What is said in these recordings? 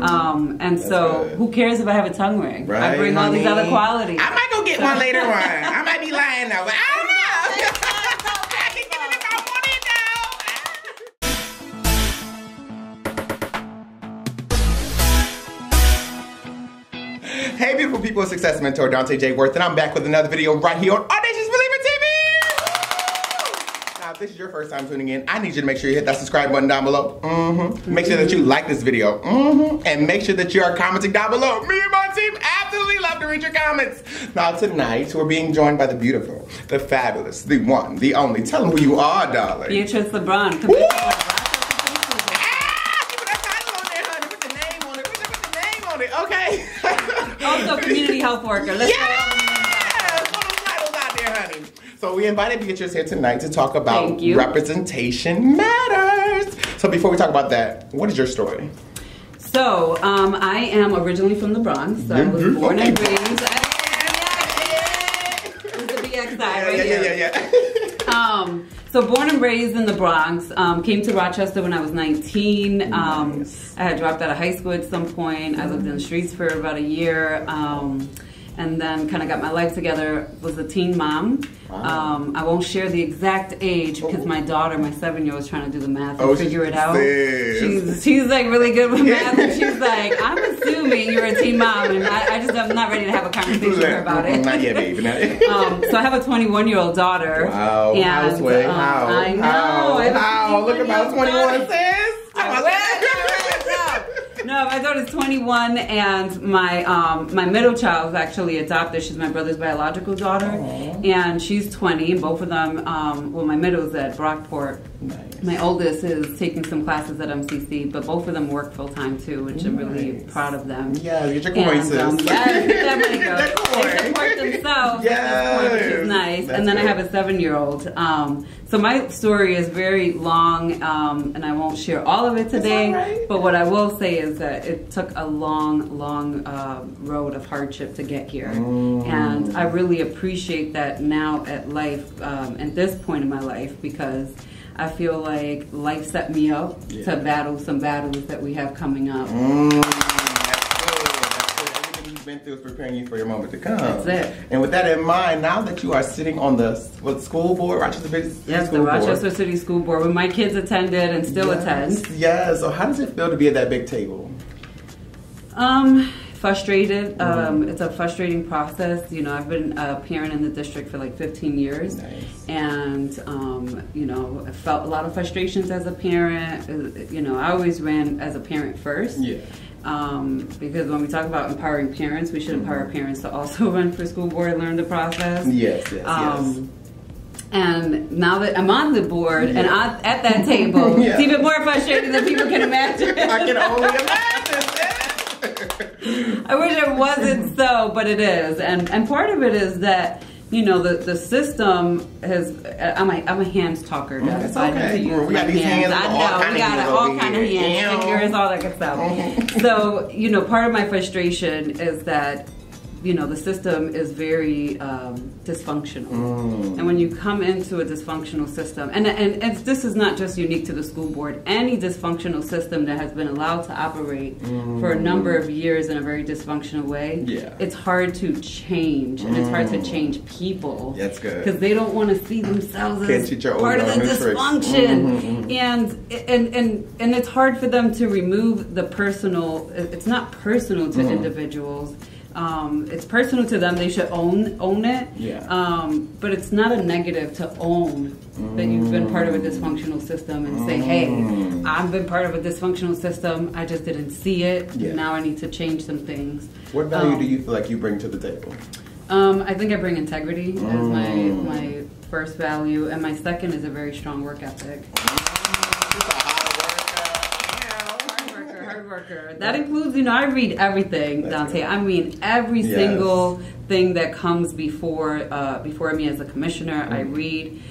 And so who cares if I have a tongue ring? Right, I bring all these other qualities. I might go get one later on. I might be lying though, but I don't know. I can get it if I want it though. Hey beautiful people, Success Mentor Dante J. Worth, and I'm back with another video right here on Audacious Believer TV. Now, if this is your first time tuning in, I need you to make sure you hit that subscribe button down below. Make sure that you like this video. And make sure that you are commenting down below. Me and my team absolutely love to read your comments. Now tonight, we're being joined by the beautiful, the fabulous, the one, the only. Tell them who you are, darling. Beatriz LeBron. Okay. Also, community health worker. Let's yes! Put those titles out there, honey. So we invited Beatriz here tonight to talk about representation matters. So before we talk about that, what is your story? So I am originally from the Bronx. So I was born and raised. The BX side right here. So born and raised in the Bronx, came to Rochester when I was 19. Nice. I had dropped out of high school at some point. I lived in the streets for about a year. And then kind of got my life together, was a teen mom. Wow. I won't share the exact age because my daughter, my 7-year-old, is trying to do the math and figure it out. She's like really good with math, and she's like, I'm assuming you're a teen mom, and I'm not ready to have a conversation with her about it. Not yet, baby. So I have a 21-year-old daughter. Wow. And, Houseway. I know. How? Look about 21, sis. No, my daughter's 21, and my middle child is actually adopted. She's my brother's biological daughter, and she's 20. And both of them, well, my middle's at Brockport. Nice. My oldest is taking some classes at MCC, but both of them work full time too, which I'm really proud of them. Yeah, get your coin, sis. Yes, definitely go. They support themselves, which is nice. That's and then good. I have a 7-year-old. So my story is very long, and I won't share all of it today. Right. But what I will say is that it took a long road of hardship to get here, and I really appreciate that now at life, at this point in my life, because I feel like life set me up to battle some battles that we have coming up. That's good. Everything you've been through is preparing you for your moment to come. That's it. And with that in mind, now that you are sitting on the school board, Rochester City School Yes, the Rochester City School Board, where my kids attended and still attend. Yes. So how does it feel to be at that big table? Frustrated. It's a frustrating process. You know, I've been a parent in the district for like 15 years. Nice. And, you know, I felt a lot of frustrations as a parent. You know, I always ran as a parent first. Yeah. Because when we talk about empowering parents, we should empower parents to also run for school board and learn the process. Yes. And now that I'm on the board and I'm at that table, it's even more frustrating than people can imagine. I can only imagine. I wish it wasn't so, but it is. And part of it is that, you know, the system has, I'm a hands talker. That's so okay. I need to use We got these hands. I know, we got all kind of hands, fingers, all that good stuff. So, you know, part of my frustration is that, you know, the system is very dysfunctional. And when you come into a dysfunctional system, and this is not just unique to the school board, any dysfunctional system that has been allowed to operate for a number of years in a very dysfunctional way, it's hard to change, and it's hard to change people. That's good. Because they don't want to see themselves as part of the dysfunction. And it's hard for them to remove the personal. It's not personal to individuals. It's personal to them. They should own it. But it's not a negative to own that you've been part of a dysfunctional system and say, hey, I've been part of a dysfunctional system. I just didn't see it. Now I need to change some things. What value do you feel like you bring to the table? I think I bring integrity as my first value, and my second is a very strong work ethic. That includes, you know, I read everything, Dante. I mean, every single thing that comes before me as a commissioner. I read,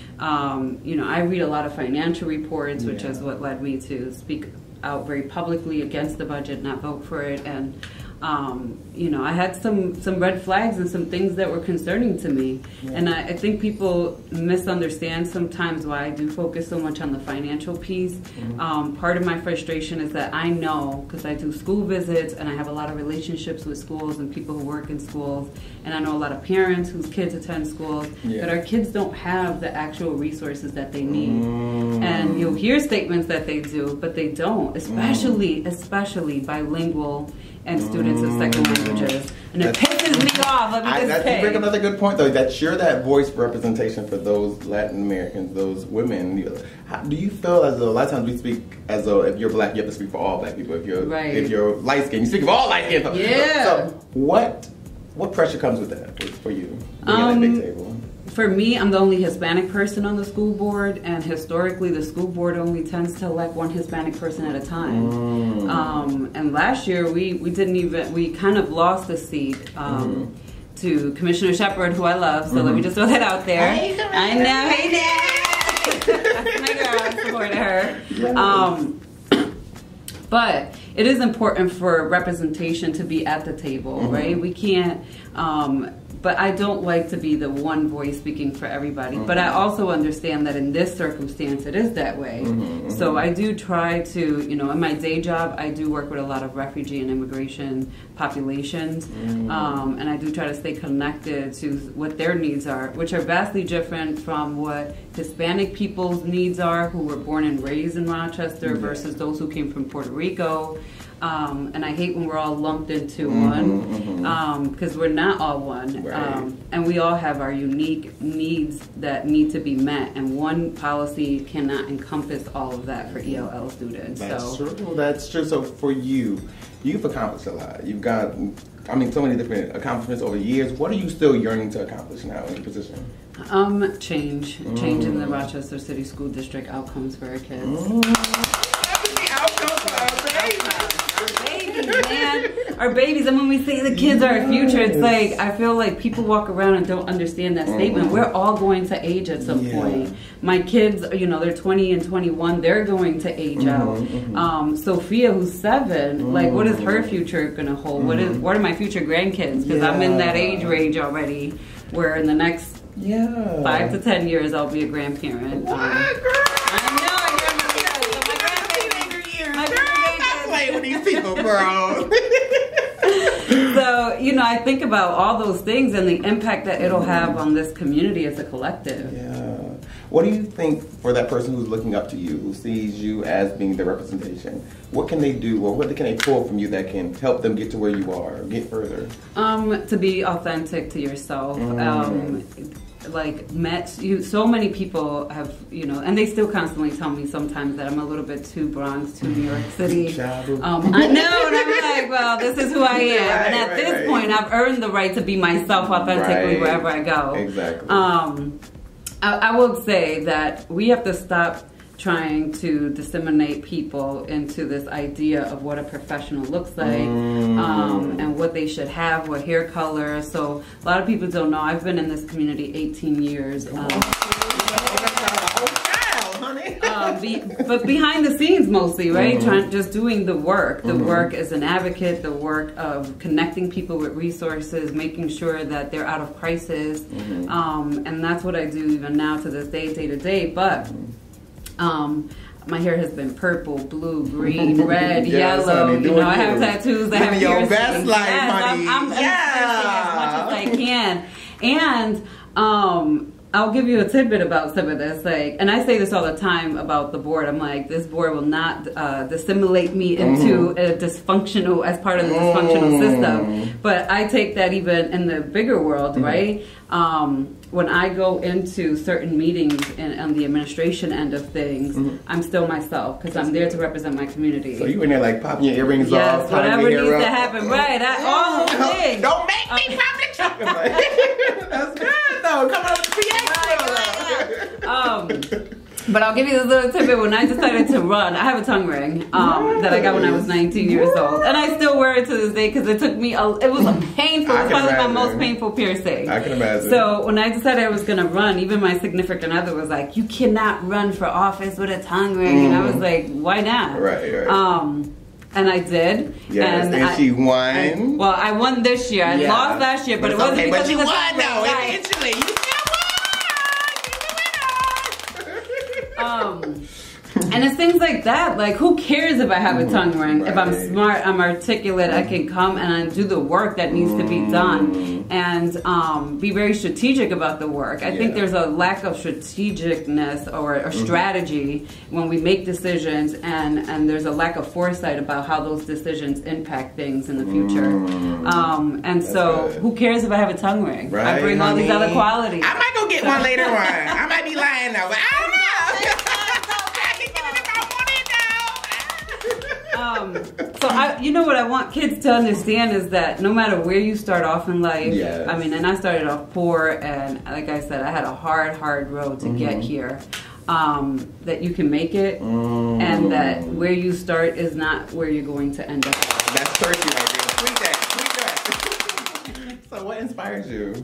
you know, I read a lot of financial reports, which is what led me to speak out very publicly against the budget, not vote for it. And you know, I had some red flags and some things that were concerning to me. Yeah. And I think people misunderstand sometimes why I do focus so much on the financial piece. Mm-hmm. Part of my frustration is that I know, because I do school visits and I have a lot of relationships with schools and people who work in schools, and I know a lot of parents whose kids attend schools, that our kids don't have the actual resources that they need. Mm. And you'll hear statements that they do, but they don't, especially bilingual and students of second languages. And it pisses me off. You bring up another good point, though, that you're that voice representation for those Latin Americans, those women. Do you feel as though, a lot of times we speak as though if you're black, you have to speak for all black people. If you're light-skinned, you speak for all light-skinned people. Yeah. So what pressure comes with that for you, being at that big table? For me, I'm the only Hispanic person on the school board, and historically the school board only tends to elect one Hispanic person at a time. And last year we kind of lost a seat to Commissioner Shepard, who I love, so let me just throw that out there. Hey, I know, hey Dad! That's my girl, I supported her. Yes. But it is important for representation to be at the table, right? We can't, but I don't like to be the one voice speaking for everybody. But I also understand that in this circumstance, it is that way. So I do try to, you know, in my day job, I do work with a lot of refugee and immigration populations. And I do try to stay connected to what their needs are, which are vastly different from what Hispanic people's needs are, who were born and raised in Rochester, versus those who came from Puerto Rico. And I hate when we're all lumped into one, because we're not all one. Right. And we all have our unique needs that need to be met, and one policy cannot encompass all of that for ELL students. That's true. That's true. So for you, you've accomplished a lot. You've got, I mean, so many different accomplishments over the years. What are you still yearning to accomplish now in your position? Change in the Rochester City School District outcomes for our kids. Our babies, and when we say the kids are our future, it's like, I feel like people walk around and don't understand that statement. We're all going to age at some point. My kids, you know, they're 20 and 21, they're going to age out. Sophia, who's 7, like, what is her future going to hold? What are my future grandkids? Because I'm in that age range already, where in the next 5 to 10 years, I'll be a grandparent. What, girl? I know. With these people, girl. So, you know, I think about all those things and the impact that it'll have on this community as a collective. Yeah. What do you think for that person who's looking up to you, who sees you as being the representation? What can they do, or what can they pull from you that can help them get to where you are, or get further? To be authentic to yourself. Like, so many people have, you know, and they still constantly tell me sometimes that I'm a little bit too Bronx, too New York City. I know, and I'm like, well, this is who I am. And at this point, I've earned the right to be myself authentically wherever I go. Exactly. I will say that we have to stop trying to disseminate people into this idea of what a professional looks like, and what they should have, what hair color. So a lot of people don't know, I've been in this community 18 years. But behind the scenes mostly, right? Just doing the work. The work as an advocate, the work of connecting people with resources, making sure that they're out of crisis. And that's what I do even now to this day, day to day. But my hair has been purple, blue, green, red, yellow. You know, I have tattoos. I have your best life, honey. I'm as much as I can. And I'll give you a tidbit about some of this. Like, and I say this all the time about the board. I'm like, this board will not dissimulate me into a dysfunctional, as part of the dysfunctional system. But I take that even in the bigger world, right? When I go into certain meetings and on the administration end of things, I'm still myself, because I'm there to represent my community. So you in there like popping your earrings off, whatever needs to happen, right? All those things. Don't make me pop the chocolate. That's good though. Come on, but I'll give you this little tidbit. When I decided to run, I have a tongue ring that I got when I was 19 years old, and I still wear it to this day because it took me. It was painful. It was probably my most painful piercing. I can imagine. So when I decided I was going to run, even my significant other was like, "You cannot run for office with a tongue ring," and I was like, "Why not?" Right. And I did. Yes, and she won. Well, I won this year. I lost last year, but it wasn't because but you of the won, though. right. Eventually, you still won. And it's things like that. Like, who cares if I have a tongue ring? Right. If I'm smart, I'm articulate, I can come and I do the work that needs to be done, and be very strategic about the work. I think there's a lack of strategicness or strategy when we make decisions, and there's a lack of foresight about how those decisions impact things in the future. And so, who cares if I have a tongue ring? Right, I bring all these other qualities. I might go get one later on. I might be lying though, but I don't know. So you know what I want kids to understand is that no matter where you start off in life, I mean, and I started off poor, and like I said, I had a hard road to get here. That you can make it, and that where you start is not where you're going to end up. That's thirsty right there. Tweet that. So what inspires you?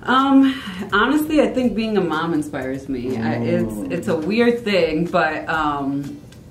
Honestly, I think being a mom inspires me. It's a weird thing, but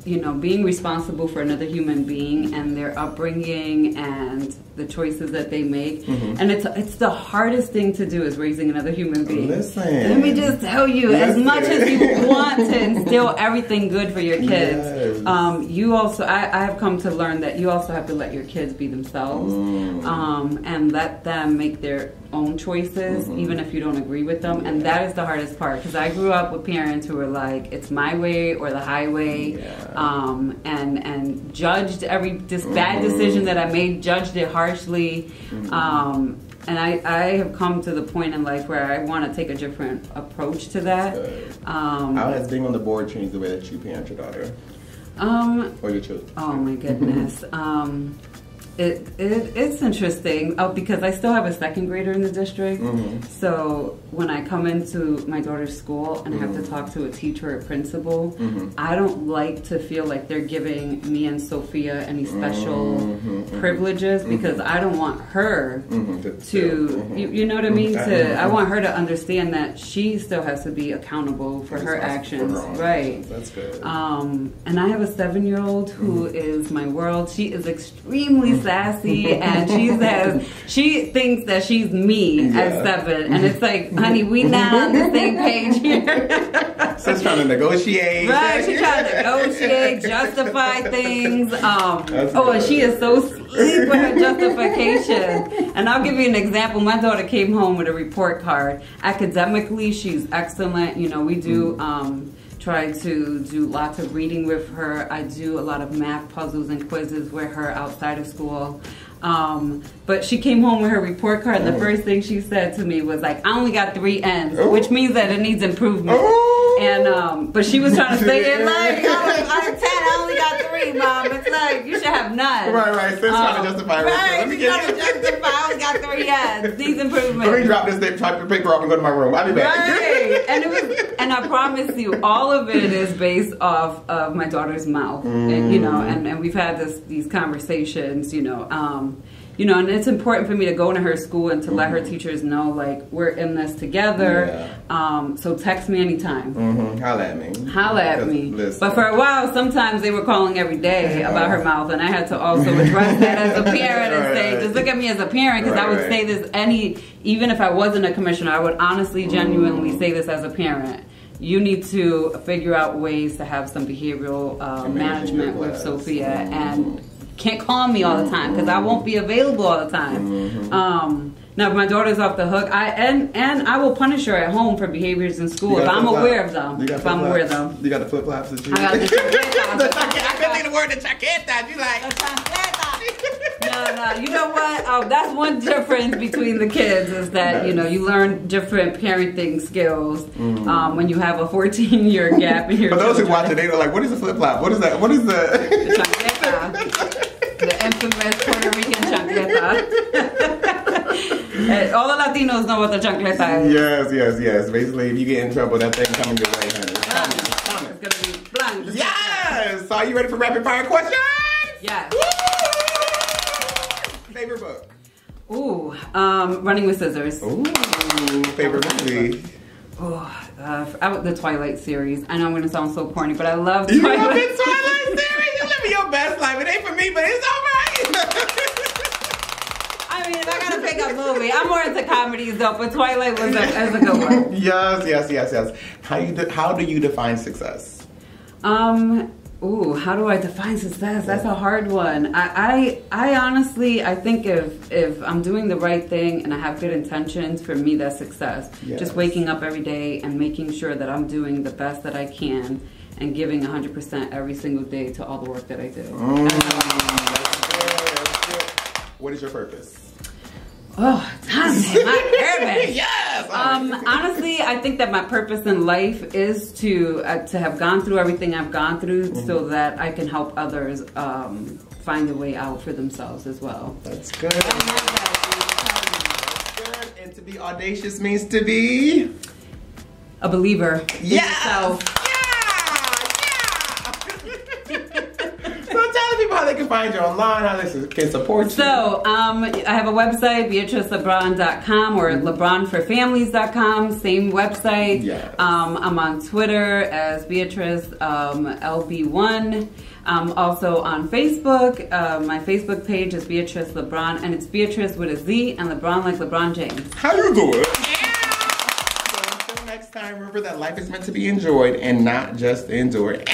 you know, being responsible for another human being and their upbringing and the choices that they make, and it's the hardest thing to do is raising another human being. Listen, let me just tell you, as much as you want to instill everything good for your kids, you also, I have come to learn that you also have to let your kids be themselves, and let them make their own choices, even if you don't agree with them. And that is the hardest part, because I grew up with parents who were like, it's my way or the highway, and judged every bad decision that I made, judged it harshly. And I have come to the point in life where I want to take a different approach to that. How has being on the board changed the way that you parent your daughter? Or your children? Oh my goodness. It's interesting because I still have a second grader in the district. So when I come into my daughter's school and I have to talk to a teacher or principal, I don't like to feel like they're giving me and Sophia any special privileges, because I don't want her to, you know what I mean? I want her to understand that she still has to be accountable for her actions. Right. That's good. And I have a 7-year-old who is my world. She is extremely sassy, and she thinks that she's me at 7, and it's like, honey, we not on the same page here. So she's trying to negotiate. Right, she's trying to negotiate, justify things. And she is so sweet with her justification. And I'll give you an example. My daughter came home with a report card. Academically, she's excellent. You know, we do try to do lots of reading with her. I do a lot of math puzzles and quizzes with her outside of school. But she came home with her report card, and the first thing she said to me was like, I only got 3 N's, which means that it needs improvement. And but she was trying to say it like, out of 10, I only got 3, Mom. It's like, you should have none. Right. So trying to justify right, she's trying to justify, I only got 3 N's. Needs improvement. Let me drop this paper off and go to my room. I'll be back. Right. And I promise you, all of it is based off of my daughter's mouth. And, you know, and we've had these conversations, you know, and it's important for me to go into her school and to let her teachers know, like, we're in this together. So text me anytime. Holla at me. Holla at me. Listen. But for a while, sometimes they were calling every day about her mouth, and I had to also address that as a parent and say, just look at me as a parent, because I would say this even if I wasn't a commissioner, I would honestly, genuinely say this as a parent. You need to figure out ways to have some behavioral management with Sophia, and can't call me all the time because I won't be available all the time. Now, if my daughter's off the hook, I will punish her at home for behaviors in school if I'm aware of them. You got the flip-flops that you... I got the flip-flops. I couldn't think of the word, the chaqueta. You like... No, you know what? That's one difference between the kids is that, you know, you learn different parenting skills when you have a 14-year gap in your For those who watch it, they're like, what is a flip-flop? What is that? What is the... chaqueta. The infamous Puerto Rican chancleta. All the Latinos know what the chancleta is. Yes. Basically, if you get in trouble, that thing coming your way, honey. It's going to be blank. Yes! So are you ready for rapid fire questions? Yes. Favorite book? Ooh, Running with Scissors. Ooh, favorite movie? The Twilight series. I know I'm going to sound so corny, but I love You Twilight. love the Twilight series? You live your best life. It ain't for me, but it's all right. I mean, I gotta pick a movie. I'm more into comedies though, but Twilight was a good one. Yes. How do you define success? Ooh, how do I define success? That's a hard one. I honestly, I think if I'm doing the right thing and I have good intentions, for me that's success. Yes. Just waking up every day and making sure that I'm doing the best that I can and giving 100% every single day to all the work that I do. That's good. What is your purpose? Oh, Dante, my purpose. Yes. Honestly, I think that my purpose in life is to have gone through everything I've gone through, so that I can help others find a way out for themselves as well. That's good. That's good. And to be audacious means to be a believer. Yeah. People how they can find you online, how they can support you. So, I have a website, BeatriceLeBron.com or LeBronForFamilies.com, same website. Yes. I'm on Twitter as Beatrice LB1. Also on Facebook. My Facebook page is Beatrice LeBron, and it's Beatrice with a Z and LeBron like LeBron James. How you doing? Yeah. So until next time, remember that life is meant to be enjoyed and not just endured.